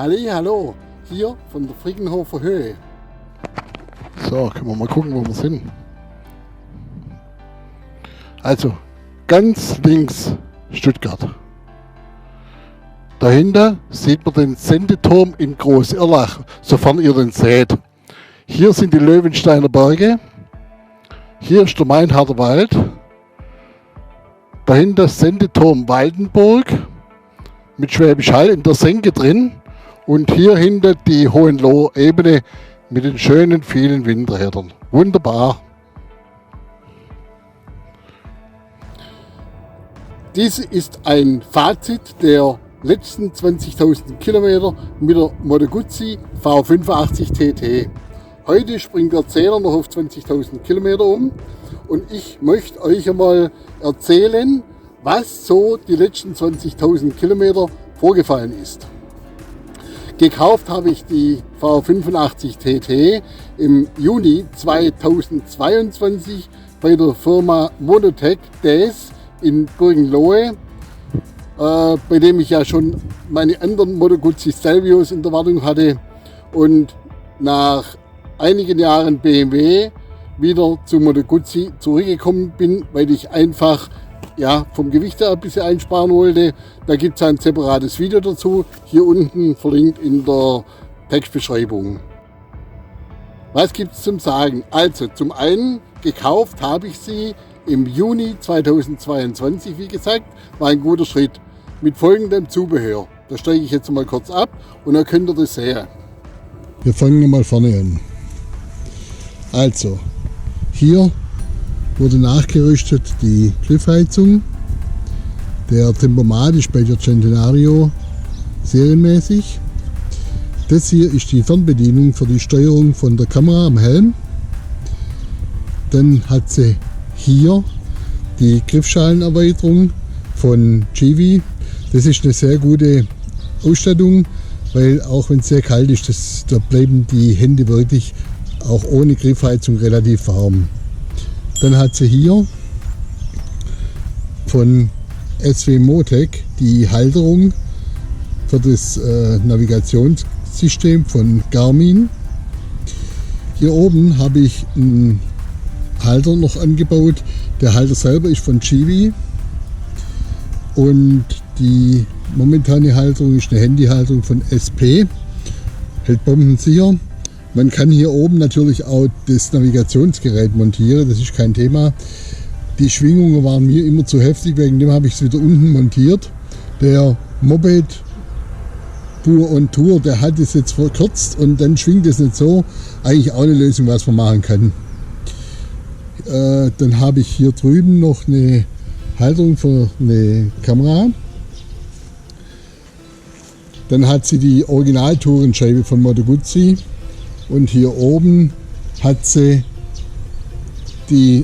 Hallo, hier von der Frickenhofer Höhe. So, können wir mal gucken, wo wir sind. Also, ganz links Stuttgart. Dahinter sieht man den Sendeturm in Groß-Irlach, sofern ihr den seht. Hier sind die Löwensteiner Berge. Hier ist der Mainharder Wald. Dahinter Sendeturm Waldenburg mit Schwäbisch Hall in der Senke drin. Und hier hinter die Hohenloher Ebene mit den schönen vielen Windrädern. Wunderbar. Dies ist ein Fazit der letzten 20.000 Kilometer mit der Moto Guzzi V85 TT. Heute springt der Zähler noch auf 20.000 Kilometer um und ich möchte euch einmal erzählen, was so die letzten 20.000 Kilometer vorgefallen ist. Gekauft habe ich die V85 TT im Juni 2022 bei der Firma Monotech DES in Burgenlohe, bei dem ich ja schon meine anderen Moto Guzzi Stelvios in der Wartung hatte und nach einigen Jahren BMW wieder zu Moto Guzzi zurückgekommen bin, weil ich einfach vom Gewicht her ein bisschen einsparen wollte. Da gibt es ein separates Video dazu, hier unten verlinkt in der Textbeschreibung. Was gibt es zum Sagen? Also zum einen gekauft habe ich sie im Juni 2022, wie gesagt, war ein guter Schritt mit folgendem Zubehör. Da steige ich jetzt mal kurz ab und dann könnt ihr das sehen. Wir fangen mal vorne an. Also, hier wurde nachgerüstet die Griffheizung. Der Tempomat ist bei der Centenario serienmäßig. Das hier ist die Fernbedienung für die Steuerung von der Kamera am Helm. Dann hat sie hier die Griffschalenerweiterung von Givi. Das ist eine sehr gute Ausstattung, weil auch wenn es sehr kalt ist, da bleiben die Hände wirklich auch ohne Griffheizung relativ warm. Dann hat sie hier von SW Motec die Halterung für das Navigationssystem von Garmin. Hier oben habe ich einen Halter noch angebaut. Der Halter selber ist von Givi und die momentane Halterung ist eine Handyhalterung von SP. Hält bombensicher. Man kann hier oben natürlich auch das Navigationsgerät montieren, das ist kein Thema. Die Schwingungen waren mir immer zu heftig, wegen dem habe ich es wieder unten montiert. Der Moped Pur on Tour, der hat es jetzt verkürzt und dann schwingt es nicht so. Eigentlich auch eine Lösung, was man machen kann. Dann habe ich hier drüben noch eine Halterung für eine Kamera. Dann hat sie die Original-Tourenscheibe von Moto Guzzi. Und hier oben hat sie die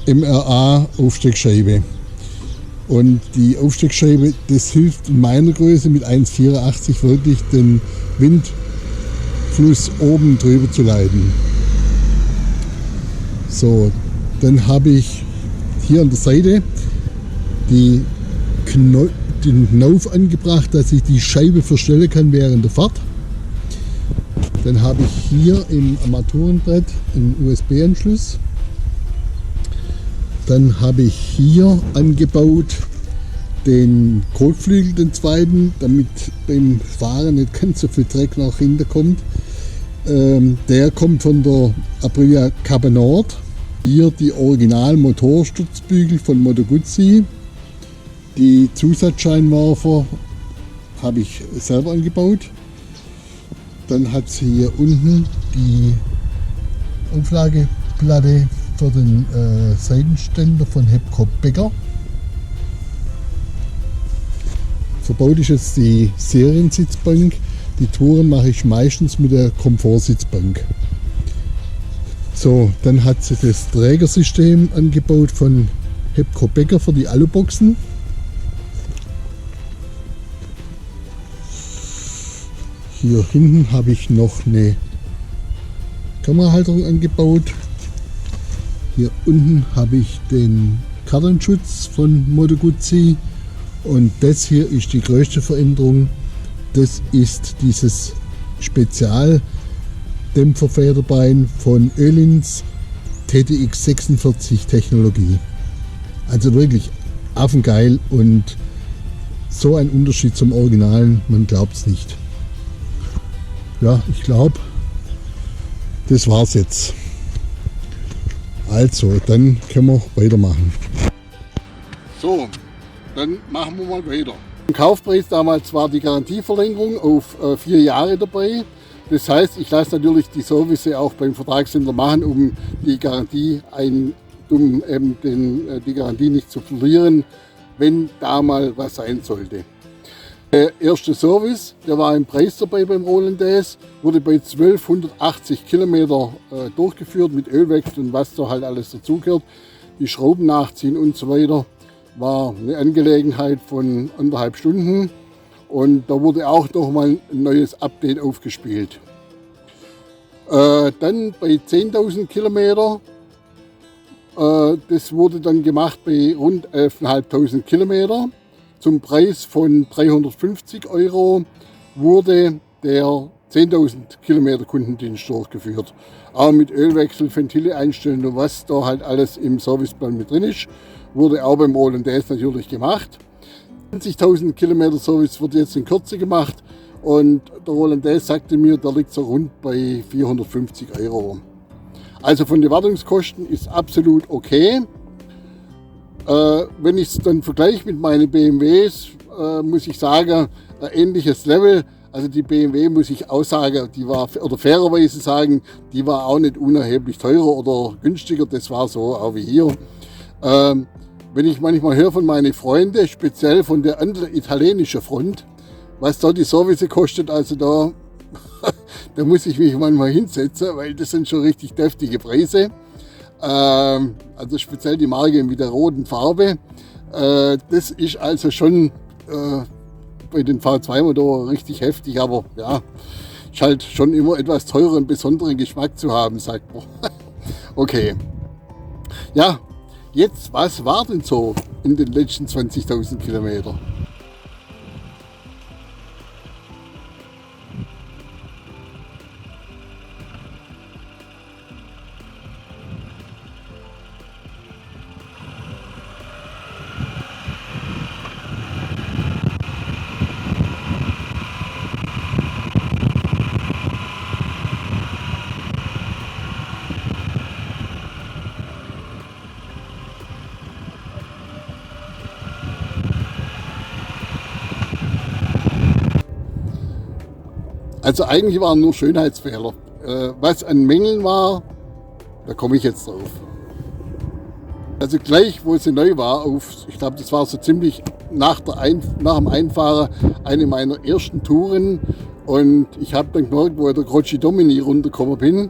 MRA-Aufsteckscheibe. Und die Aufsteckscheibe, das hilft in meiner Größe mit 1,84 wirklich den Windfluss oben drüber zu leiten. So, dann habe ich hier an der Seite den Knauf angebracht, dass ich die Scheibe verstellen kann während der Fahrt. Dann habe ich hier im Armaturenbrett einen USB-Anschluss. Dann habe ich hier angebaut den Kotflügel, den zweiten, damit beim Fahren nicht ganz so viel Dreck nach hinten kommt. Der kommt von der Aprilia Cape Nord. Hier die Original-Motorsturzbügel von Moto Guzzi. Die Zusatzscheinwerfer habe ich selber angebaut. Dann hat sie hier unten die Auflageplatte für den Seitenständer von Hepco Becker. Verbaut ist jetzt die Seriensitzbank. Die Touren mache ich meistens mit der Komfortsitzbank. So, dann hat sie das Trägersystem angebaut von Hepco Becker für die Aluboxen. Hier hinten habe ich noch eine Kamerahalterung angebaut. Hier unten habe ich den Kartenschutz von Moto Guzzi und das hier ist die größte Veränderung. das ist dieses Spezialdämpferfederbein von Öhlins TTX 46 Technologie. Also wirklich affengeil und so ein Unterschied zum Originalen, man glaubt es nicht. Ja, ich glaube, das war's jetzt. Also, dann können wir weitermachen. So, dann machen wir mal weiter. Im Kaufpreis damals war die Garantieverlängerung auf 4 Jahre dabei. Das heißt, ich lasse natürlich die Service auch beim Vertragshändler machen, um die Garantie die Garantie nicht zu verlieren, wenn da mal was sein sollte. Der erste Service, der war im Preis dabei beim Roland-Days, wurde bei 1280 Kilometer durchgeführt mit Ölwechsel und was da halt alles dazugehört. Die Schrauben nachziehen und so weiter. War eine Angelegenheit von 1,5 Stunden. Und da wurde auch noch mal ein neues Update aufgespielt. Dann bei 10.000 Kilometer, das wurde dann gemacht bei rund 11.500 Kilometer. Zum Preis von 350 € wurde der 10.000 Kilometer Kundendienst durchgeführt. Auch mit Ölwechsel, Ventile einstellen und was da halt alles im Serviceplan mit drin ist, wurde auch beim Roland-Days natürlich gemacht. 20.000 Kilometer Service wird jetzt in Kürze gemacht und der Roland-Days sagte mir, der liegt so rund bei 450 €. Also von den Wartungskosten ist absolut okay. Wenn ich es dann vergleiche mit meinen BMWs, muss ich sagen, ein ähnliches Level. Also die BMW muss ich auch sagen, die war, oder fairerweise sagen, die war auch nicht unerheblich teurer oder günstiger. Das war so auch wie hier. Wenn ich manchmal höre von meinen Freunden, speziell von der anderen italienischen Front, was da die Service kostet, also da, da muss ich mich manchmal hinsetzen, weil das sind schon richtig deftige Preise. Also speziell die Marke mit der roten Farbe. Das ist also schon bei den V2-Motoren richtig heftig, aber ja, ist halt schon immer etwas teurer und besonderen Geschmack zu haben, sagt man. Okay. Ja. Jetzt, was war denn so in den letzten 20.000 Kilometern? Also eigentlich waren nur Schönheitsfehler. Was an Mängeln war, da komme ich jetzt drauf. Also gleich, wo sie neu war, ich glaube, das war so ziemlich nach dem Einfahren eine meiner ersten Touren. Und ich habe dann gemerkt, wo ich der Grocci Domini runtergekommen bin,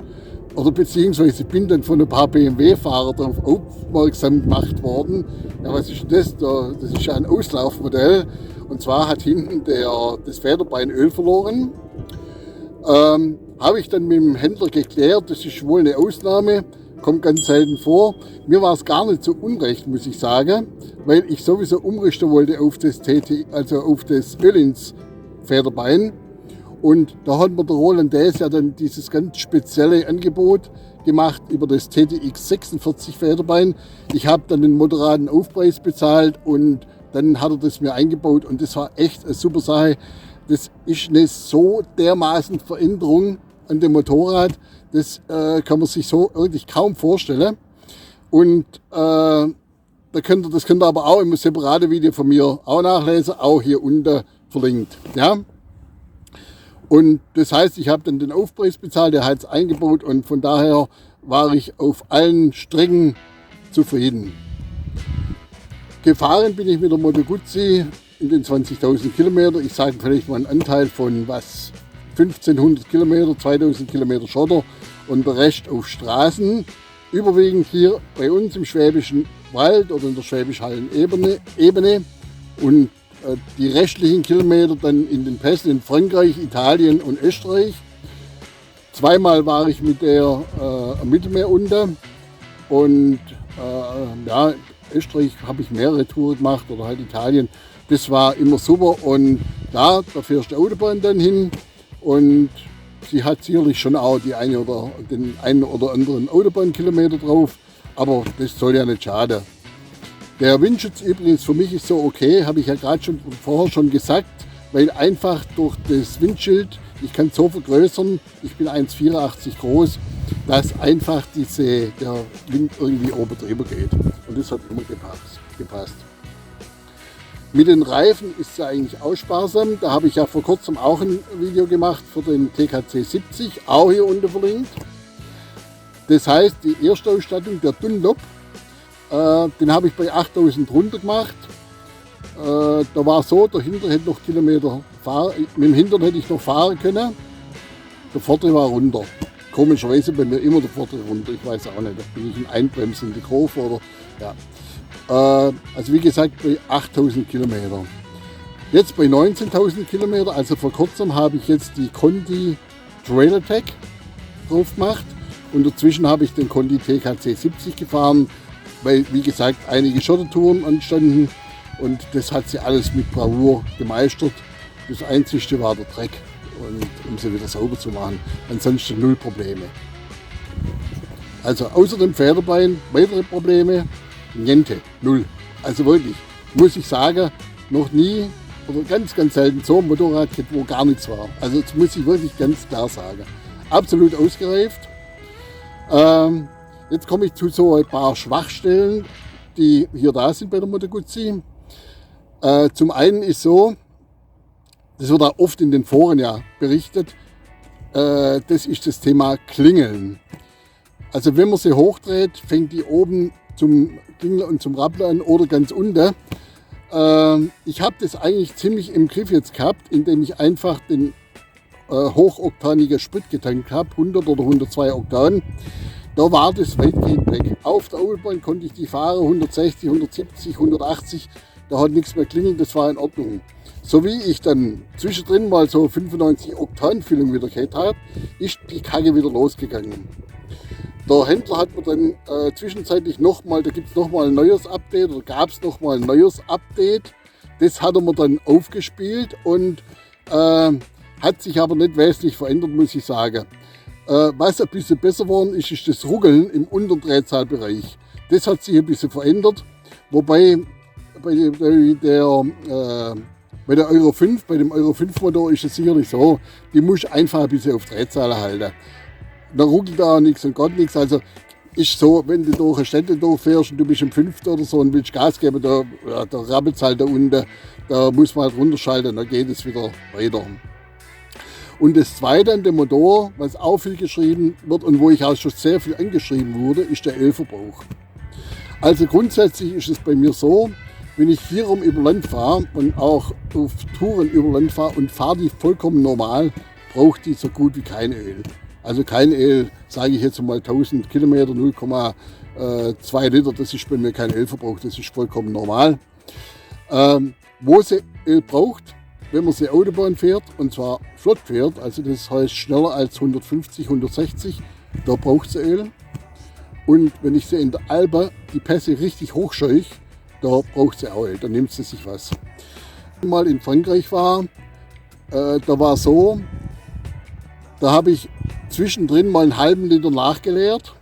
oder beziehungsweise bin dann von ein paar BMW-Fahrern darauf aufmerksam gemacht worden. Ja, was ist das? Das ist ja ein Auslaufmodell. Und zwar hat hinten das Federbein Öl verloren. Habe ich dann mit dem Händler geklärt, das ist wohl eine Ausnahme, kommt ganz selten vor. Mir war es gar nicht so unrecht, muss ich sagen, weil ich sowieso umrüsten wollte auf das Öhlins Federbein. Und da hat mir der Roland-Days ja dann dieses ganz spezielle Angebot gemacht über das TTX 46 Federbein. Ich habe dann den moderaten Aufpreis bezahlt und dann hat er das mir eingebaut und das war echt eine super Sache. Das ist eine so dermaßen Veränderung an dem Motorrad, das kann man sich so wirklich kaum vorstellen. Und das könnt ihr aber auch im separaten Video von mir auch nachlesen, auch hier unten verlinkt. Ja? Und das heißt, ich habe dann den Aufpreis bezahlt, der hat es eingebaut und von daher war ich auf allen Strecken zufrieden. Gefahren bin ich mit der Moto Guzzi in den 20.000 Kilometer. Ich sage vielleicht mal einen Anteil von 1500 Kilometer, 2000 Kilometer Schotter und der Rest auf Straßen. Überwiegend hier bei uns im Schwäbischen Wald oder in der Schwäbisch-Hallen Ebene und die restlichen Kilometer dann in den Pässen in Frankreich, Italien und Österreich. Zweimal war ich mit der am Mittelmeer unten und ja, Österreich habe ich mehrere Touren gemacht oder halt Italien. Das war immer super und da fährst du die Autobahn dann hin und sie hat sicherlich schon auch den einen oder anderen Autobahnkilometer drauf, aber das soll ja nicht schaden. Der Windschutz übrigens für mich ist so okay, habe ich ja gerade vorher schon gesagt, weil einfach durch das Windschild, ich kann es so vergrößern, ich bin 1,84 groß, dass einfach der Wind irgendwie oben drüber geht. Und das hat immer gepasst. Mit den Reifen ist es ja eigentlich auch sparsam. Da habe ich ja vor kurzem auch ein Video gemacht für den TKC 70, auch hier unten verlinkt. Das heißt, die Erstausstattung, der Dunlop, den habe ich bei 8000 runter gemacht. Da war so, der Hinter hätte noch Kilometer fahren, mit dem Hintern hätte ich noch fahren können. Der Vorder war runter. Komischerweise bei mir immer der Vorder runter, ich weiß auch nicht, da bin ich ein Einbremsen in die Kurve oder ja. Also wie gesagt bei 8000 Kilometer. Jetzt bei 19.000 Kilometer, also vor kurzem habe ich jetzt die Conti Trailertech drauf gemacht und dazwischen habe ich den Conti TKC 70 gefahren, weil wie gesagt einige Schottertouren anstanden und das hat sie alles mit Bravour gemeistert. Das Einzige war der Dreck und um sie wieder sauber zu machen, ansonsten null Probleme. Also außer dem Federbein weitere Probleme. Niente, null. Also wirklich, muss ich sagen, noch nie oder ganz, ganz selten so ein Motorrad gehabt, wo gar nichts war. Also das muss ich wirklich ganz klar sagen. Absolut ausgereift. Jetzt komme ich zu so ein paar Schwachstellen, die hier da sind bei der Moto Guzzi. Zum einen ist so, das wird auch oft in den Foren ja berichtet, das ist das Thema Klingeln. Also wenn man sie hochdreht, fängt die oben zum Klingeln und zum Rappeln an oder ganz unten. Ich habe das eigentlich ziemlich im Griff jetzt gehabt, indem ich einfach den hochoktanigen Sprit getankt habe, 100 oder 102 Oktan. Da war das weitgehend weg. Auf der Autobahn konnte ich die fahren, 160, 170, 180, da hat nichts mehr klingelt, das war in Ordnung. So wie ich dann zwischendrin mal so 95 Oktan Füllung wieder gehabt habe, ist die Kacke wieder losgegangen. Der Händler hat mir dann zwischenzeitlich nochmal, da gibt es nochmal ein neues Update oder gab es nochmal ein neues Update. Das hat er mir dann aufgespielt und hat sich aber nicht wesentlich verändert, muss ich sagen. Was ein bisschen besser geworden ist, ist das Ruckeln im unteren Drehzahlbereich. Das hat sich ein bisschen verändert, wobei bei der Euro 5, bei dem Euro 5 Motor ist es sicherlich so, die muss einfach ein bisschen auf Drehzahler halten. Da ruckelt da nichts und gar nichts. Also ist so, wenn du durch eine Städte durchfährst und du bist im 5. oder so und willst Gas geben, da rappelt es halt da unten, da muss man halt runterschalten, dann geht es wieder weiter. Und das Zweite an dem Motor, was auch viel geschrieben wird und wo ich auch schon sehr viel angeschrieben wurde, ist der Ölverbrauch. Also grundsätzlich ist es bei mir so, wenn ich hier rum über Land fahre und auch auf Touren über Land fahre und fahre die vollkommen normal, braucht die so gut wie kein Öl. Also kein Öl, sage ich jetzt mal 1000 Kilometer, 0,2 Liter, das ist bei mir kein Ölverbrauch, das ist vollkommen normal. Wo sie Öl braucht, wenn man sie Autobahn fährt und zwar flott fährt, also das heißt schneller als 150, 160, da braucht sie Öl. Und wenn ich sie in der Alpe die Pässe richtig hochscheuche, da braucht sie auch Öl, da nimmt sie sich was. Wenn ich mal in Frankreich war, da war so, da habe ich zwischendrin mal einen halben Liter nachgeleert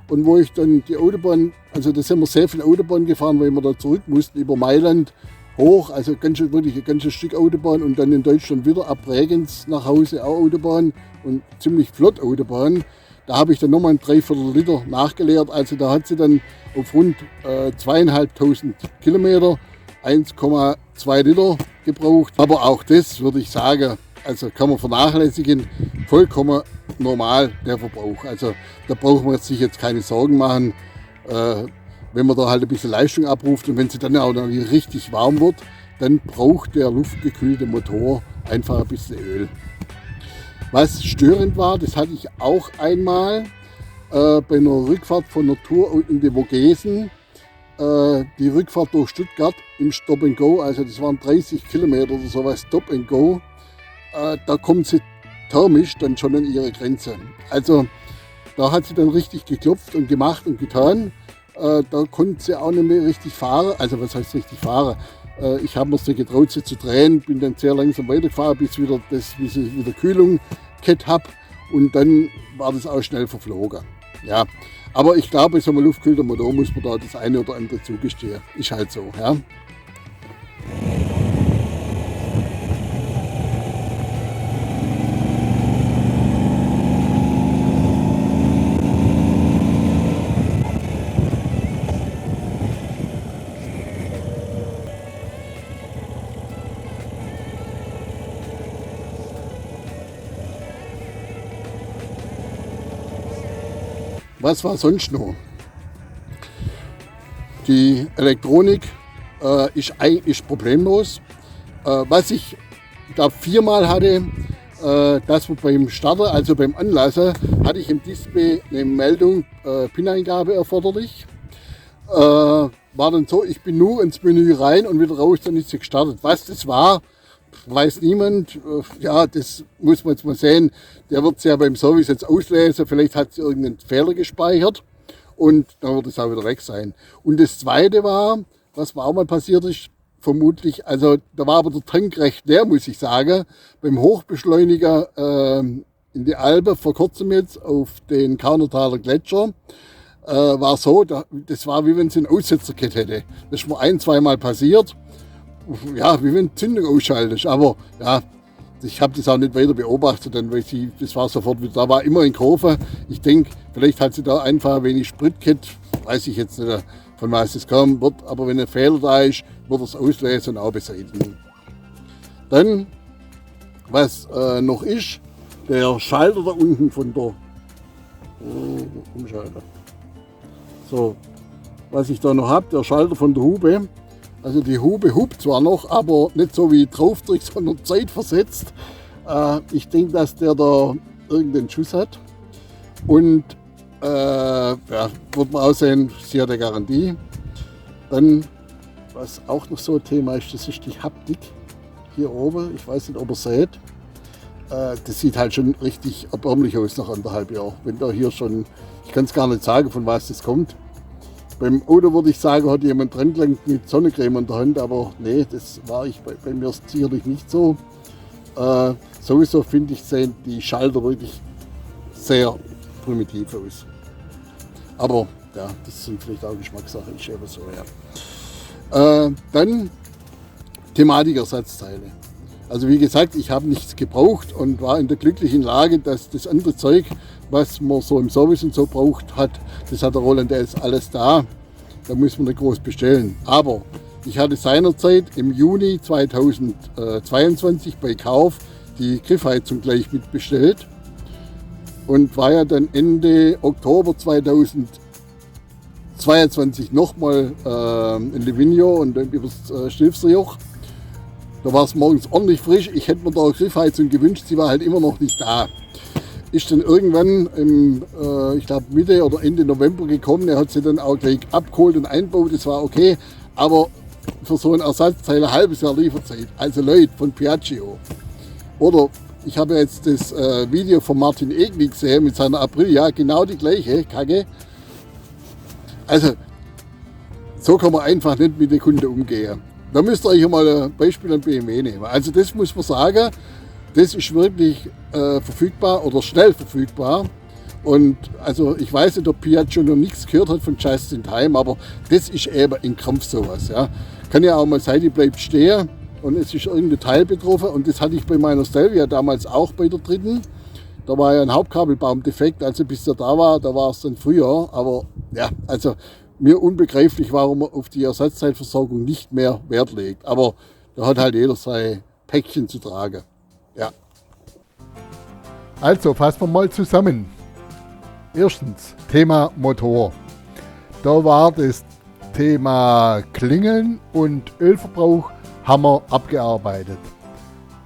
und wo ich dann die Autobahn, also da sind wir sehr viel Autobahn gefahren, weil wir da zurück mussten über Mailand hoch, also wirklich ein ganzes Stück Autobahn und dann in Deutschland wieder ab Bregenz nach Hause auch Autobahn und ziemlich flott Autobahn. Da habe ich dann nochmal einen 3/4 Liter nachgeleert, also da hat sie dann auf rund 2500 Kilometer 1,2 Liter gebraucht. Aber auch das würde ich sagen, also kann man vernachlässigen, vollkommen normal der Verbrauch. Also da braucht man sich jetzt keine Sorgen machen, wenn man da halt ein bisschen Leistung abruft und wenn sie dann auch noch richtig warm wird, dann braucht der luftgekühlte Motor einfach ein bisschen Öl. Was störend war, das hatte ich auch einmal bei einer Rückfahrt von der Tour in die Vogesen. Die Rückfahrt durch Stuttgart im Stop and Go, also das waren 30 Kilometer oder sowas, Stop and Go. Da kommt sie thermisch dann schon an ihre Grenze. Also da hat sie dann richtig geklopft und gemacht und getan. Da konnte sie auch nicht mehr richtig fahren. Also was heißt richtig fahren? Ich habe mir so getraut, sie zu drehen, bin dann sehr langsam weitergefahren, bis ich wieder Kühlung gehabt habe und dann war das auch schnell verflogen. Ja, aber ich glaube, bei so einem luftkühlten Motor muss man da das eine oder andere zugestehen. Ist halt so. Ja. Was war sonst noch? Die Elektronik ist problemlos. Was ich glaube 4-mal hatte, dass wir beim Starter, also beim Anlassen, hatte ich im Display eine Meldung, PIN-Eingabe erforderlich. War dann so, ich bin nur ins Menü rein und wieder raus, dann ist sie gestartet. Was das war, weiß niemand. Ja, das muss man jetzt mal sehen. Der wird es ja beim Service jetzt auslesen. Vielleicht hat es irgendeinen Fehler gespeichert und dann wird es auch wieder weg sein. Und das Zweite war, was mir auch mal passiert ist, vermutlich, also da war aber der Tank recht leer, muss ich sagen. Beim Hochbeschleuniger in die Alpen vor kurzem jetzt auf den Kaunertaler Gletscher war so, das war wie wenn es einen Aussetzer gehabt hätte. Das ist mir 1-2 Mal passiert. Ja, wie wenn die Zündung ausschaltet. Aber ja, ich habe das auch nicht weiter beobachtet, denn das war sofort wieder, da war immer in Kurve. Ich denke, vielleicht hat sie da einfach ein wenig Sprit gehabt, weiß ich jetzt nicht, von was das kommen wird. Aber wenn ein Fehler da ist, wird es auslesen und auch beseitigen. Dann, was noch ist, der Schalter da unten von der Umschalter. So, was ich da noch habe, der Schalter von der Hupe. Also die Hupe hupt zwar noch, aber nicht so wie draufdrückt, sondern zeitversetzt. Ich denke, dass der da irgendeinen Schuss hat. Und ja, wird man auch sehen, sie hat eine Garantie. Dann, was auch noch so ein Thema ist, das ist die Haptik hier oben. Ich weiß nicht, ob ihr seht. Das sieht halt schon richtig erbärmlich aus nach 1,5 Jahren. Wenn da hier schon, ich kann es gar nicht sagen, von was das kommt. Beim Auto würde ich sagen, hat jemand dran gelangt mit Sonnencreme in der Hand, aber nee, das war ich bei mir sicherlich nicht so. Sowieso finde ich, sehen die Schalter wirklich sehr primitiv aus. Aber ja, das sind vielleicht auch Geschmackssachen, ist eben so, ja. Dann Thematik Ersatzteile. Also wie gesagt, ich habe nichts gebraucht und war in der glücklichen Lage, dass das andere Zeug, was man so im Service und so braucht hat, das hat der Roland, der ist alles da. Da muss man nicht groß bestellen. Aber ich hatte seinerzeit im Juni 2022 bei Kauf die Griffheizung gleich mitbestellt und war ja dann Ende Oktober 2022 nochmal in Livigno und dann übers Stilfserjoch. Da war es morgens ordentlich frisch. Ich hätte mir da eine Griffheizung gewünscht, sie war halt immer noch nicht da. Ist dann irgendwann ich glaube Mitte oder Ende November gekommen. Er hat sie dann auch gleich abgeholt und eingebaut, das war okay. Aber für so ein Ersatzteil ein halbes Jahr Lieferzeit. Also Leute von Piaggio. Oder ich habe jetzt das Video von Martin Egli gesehen mit seiner Aprilia, genau die gleiche Kacke. Also so kann man einfach nicht mit den Kunden umgehen. Da müsst ihr euch mal ein Beispiel an BMW nehmen. Also das muss man sagen, das ist wirklich verfügbar oder schnell verfügbar. Und also ich weiß nicht, ob Piaggio noch nichts gehört hat von Just in Time, aber das ist eben im Kampf sowas. Ja. Kann ja auch mal sein, die bleibt stehen und es ist irgendein Teil betroffen. Und das hatte ich bei meiner Stelvia damals auch bei der dritten. Da war ja ein Hauptkabelbaum defekt, also bis der da war es dann früher. Aber ja, also mir unbegreiflich, warum man auf die Ersatzteilversorgung nicht mehr Wert legt. Aber da hat halt jeder sein Päckchen zu tragen. Ja. Also fassen wir mal zusammen. Erstens, Thema Motor. Da war das Thema Klingeln und Ölverbrauch haben wir abgearbeitet.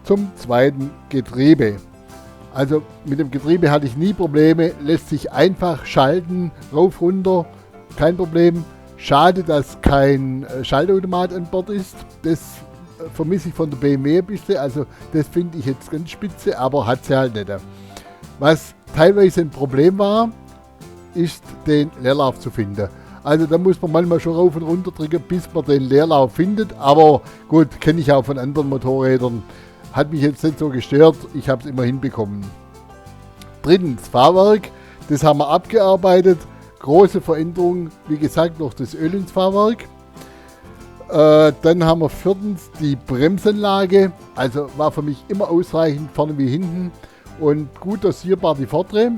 Zum zweiten Getriebe. Also mit dem Getriebe hatte ich nie Probleme, lässt sich einfach schalten, rauf, runter, kein Problem. Schade, dass kein Schaltautomat an Bord ist. Das vermisse ich von der BMW ein bisschen, also das finde ich jetzt ganz spitze, aber hat sie halt nicht. Was teilweise ein Problem war, ist den Leerlauf zu finden. Also da muss man manchmal schon rauf und runter drücken, bis man den Leerlauf findet. Aber gut, kenne ich auch von anderen Motorrädern. Hat mich jetzt nicht so gestört, ich habe es immer hinbekommen. Drittens, Fahrwerk, das haben wir abgearbeitet. Große Veränderung, wie gesagt, noch das Öl ins Fahrwerk. Dann haben wir viertens die Bremsanlage, also war für mich immer ausreichend, vorne wie hinten. Und gut dosierbar die vordere.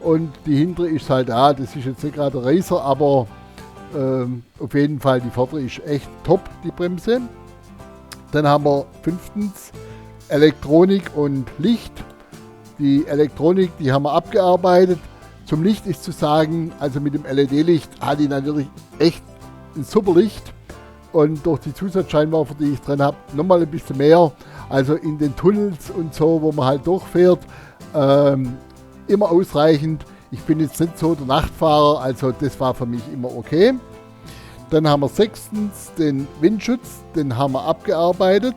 Und die hintere ist halt da, das ist jetzt nicht gerade der Reißer, aber auf jeden Fall die vordere ist echt top, die Bremse. Dann haben wir fünftens Elektronik und Licht. Die Elektronik, die haben wir abgearbeitet. Zum Licht ist zu sagen, also mit dem LED-Licht hat die natürlich echt ein super Licht. Und durch die Zusatzscheinwerfer, die ich drin habe, nochmal ein bisschen mehr. Also in den Tunnels und so, wo man halt durchfährt, immer ausreichend. Ich bin jetzt nicht so der Nachtfahrer, also das war für mich immer okay. Dann haben wir sechstens den Windschutz, den haben wir abgearbeitet.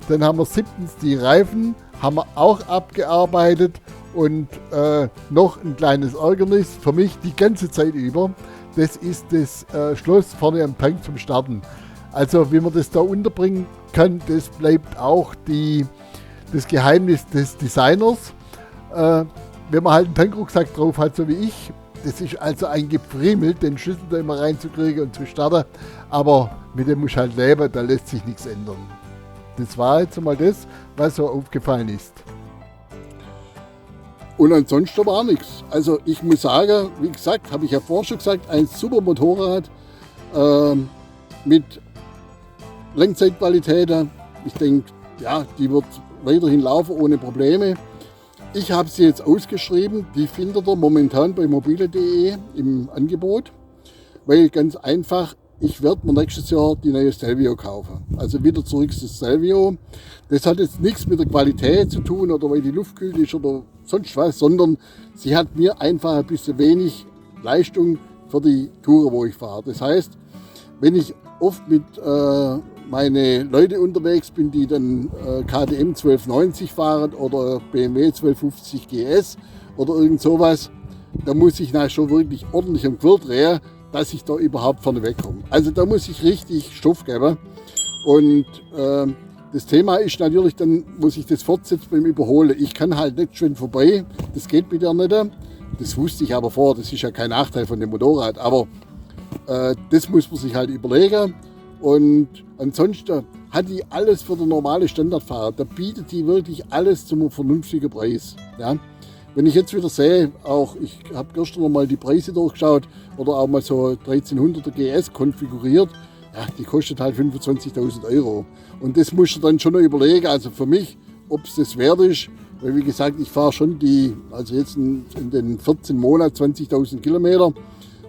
Dann haben wir siebtens die Reifen, haben wir auch abgearbeitet. Und noch ein kleines Ärgernis für mich die ganze Zeit über, das ist das Schloss vorne am Tank zum Starten. Also wie man das da unterbringen kann, das bleibt auch das Geheimnis des Designers. Wenn man halt einen Tankrucksack drauf hat, so wie ich, das ist also ein Gefriemel, den Schlüssel da immer reinzukriegen und zu starten. Aber mit dem muss ich halt leben, da lässt sich nichts ändern. Das war jetzt mal das, was so aufgefallen ist. Und ansonsten war nichts. Also ich muss sagen, wie gesagt, habe ich ja vorher schon gesagt, ein super Motorrad mit Langzeitqualität. Ich denke, ja, die wird weiterhin laufen ohne Probleme. Ich habe sie jetzt ausgeschrieben, die findet ihr momentan bei mobile.de im Angebot, weil ganz einfach, ich werde mir nächstes Jahr die neue Stelvio kaufen. Also wieder zurück zu Stelvio. Das hat jetzt nichts mit der Qualität zu tun oder weil die Luft kühl ist oder sonst was, sondern sie hat mir einfach ein bisschen wenig Leistung für die Touren, wo ich fahre. Das heißt, wenn ich oft mit meine Leute unterwegs bin, die dann KTM 1290 fahren oder BMW 1250 GS oder irgend sowas, da muss ich nachher schon wirklich ordentlich am Quir drehen, dass ich da überhaupt vorne wegkomme. Also da muss ich richtig Stoff geben. Und das Thema ist natürlich, dann muss ich das fortsetzen beim Überholen. Ich kann halt nicht schön vorbei, das geht mit der nicht. Das wusste ich aber vor, das ist ja kein Nachteil von dem Motorrad, aber das muss man sich halt überlegen. Und ansonsten hat die alles für den normalen Standardfahrer. Da bietet die wirklich alles zum vernünftigen Preis. Ja? Wenn ich jetzt wieder sehe, auch ich habe gestern noch mal die Preise durchgeschaut oder auch mal so 1300er GS konfiguriert, ja, die kostet halt 25.000 Euro. Und das musst du dann schon noch überlegen, also für mich, ob es das wert ist. Weil wie gesagt, ich fahre schon also jetzt in den 14 Monaten 20.000 Kilometer.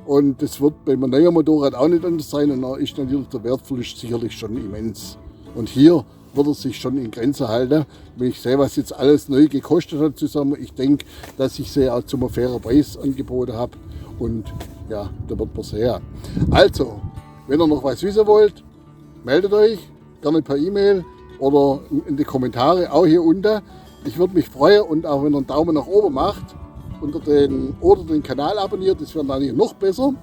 Und das wird bei meinem neuen Motorrad auch nicht anders sein. Und da ist natürlich der Wertverlust sicherlich schon immens. Und hier wird er sich schon in Grenzen halten. Wenn ich sehe, was jetzt alles neu gekostet hat zusammen, ich denke, dass ich sie auch zum fairen Preis angeboten habe. Und ja, da wird man sehen. Also, wenn ihr noch was wissen wollt, meldet euch gerne per E-Mail oder in die Kommentare, auch hier unten. Ich würde mich freuen und auch wenn ihr einen Daumen nach oben macht oder den Kanal abonniert, das wäre dann noch besser.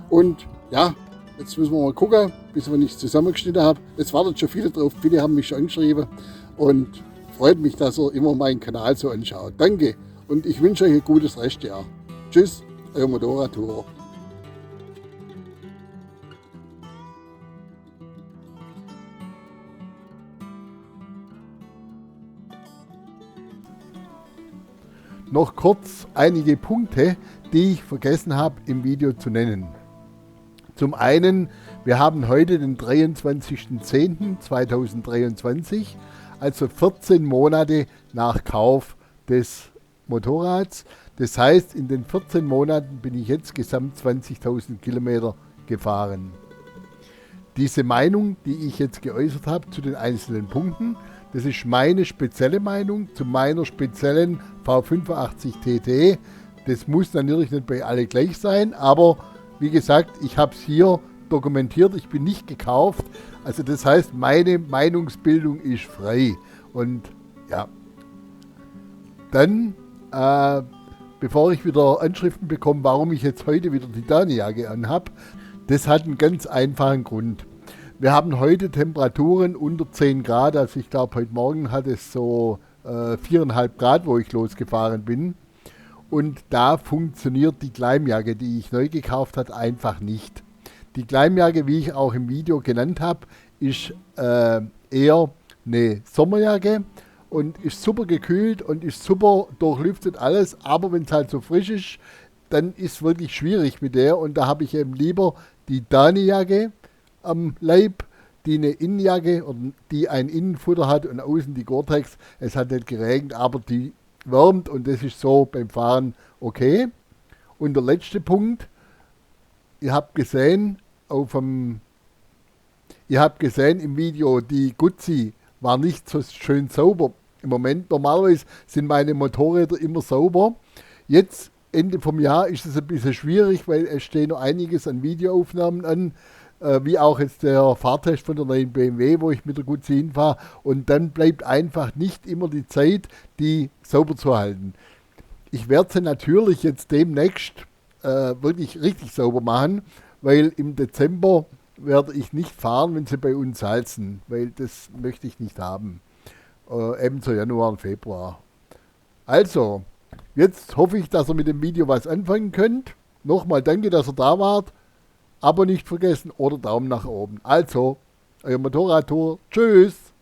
Und ja, jetzt müssen wir mal gucken, bis wenn ich es zusammengeschnitten habe. Es wartet schon viele drauf, viele haben mich schon angeschrieben und freut mich, dass ihr immer meinen Kanal so anschaut. Danke und ich wünsche euch ein gutes Restjahr. Tschüss, euer Motorradtourer. Noch kurz einige Punkte, die ich vergessen habe im Video zu nennen. Zum einen, wir haben heute den 23.10.2023, also 14 Monate nach Kauf des Motorrads. Das heißt, in den 14 Monaten bin ich jetzt gesamt 20.000 Kilometer gefahren. Diese Meinung, die ich jetzt geäußert habe zu den einzelnen Punkten, das ist meine spezielle Meinung zu meiner speziellen V85 TT. Das muss natürlich nicht bei alle gleich sein, aber wie gesagt, ich habe es hier dokumentiert, ich bin nicht gekauft. Also das heißt, meine Meinungsbildung ist frei. Und ja, dann bevor ich wieder Anschriften bekomme, warum ich jetzt heute wieder die Daunenjacke anhab. Das hat einen ganz einfachen Grund. Wir haben heute Temperaturen unter 10 Grad, also ich glaube heute Morgen hat es so 4,5 Grad, wo ich losgefahren bin. Und da funktioniert die Gleimjacke, die ich neu gekauft habe, einfach nicht. Die Gleimjacke, wie ich auch im Video genannt habe, ist eher eine Sommerjacke und ist super gekühlt und ist super durchlüftet alles. Aber wenn es halt so frisch ist, dann ist es wirklich schwierig mit der. Und da habe ich eben lieber die Daunenjacke am Leib, die eine Innenjacke oder die ein Innenfutter hat und außen die Gore-Tex. Es hat nicht geregnet, aber die wärmt und das ist so beim Fahren okay. Und der letzte Punkt, ihr habt gesehen im Video, die Guzzi war nicht so schön sauber. Im Moment, normalerweise sind meine Motorräder immer sauber. Jetzt, Ende vom Jahr, ist es ein bisschen schwierig, weil es stehen noch einiges an Videoaufnahmen an, wie auch jetzt der Fahrtest von der neuen BMW, wo ich mit der Guzzi hinfahre. Und dann bleibt einfach nicht immer die Zeit, die sauber zu halten. Ich werde sie natürlich jetzt demnächst wirklich richtig sauber machen, weil im Dezember werde ich nicht fahren, wenn sie bei uns salzen, weil das möchte ich nicht haben. Ebenso Januar und Februar. Also, jetzt hoffe ich, dass ihr mit dem Video was anfangen könnt. Nochmal danke, dass ihr da wart. Abo nicht vergessen oder Daumen nach oben. Also, euer Motorradtour. Tschüss.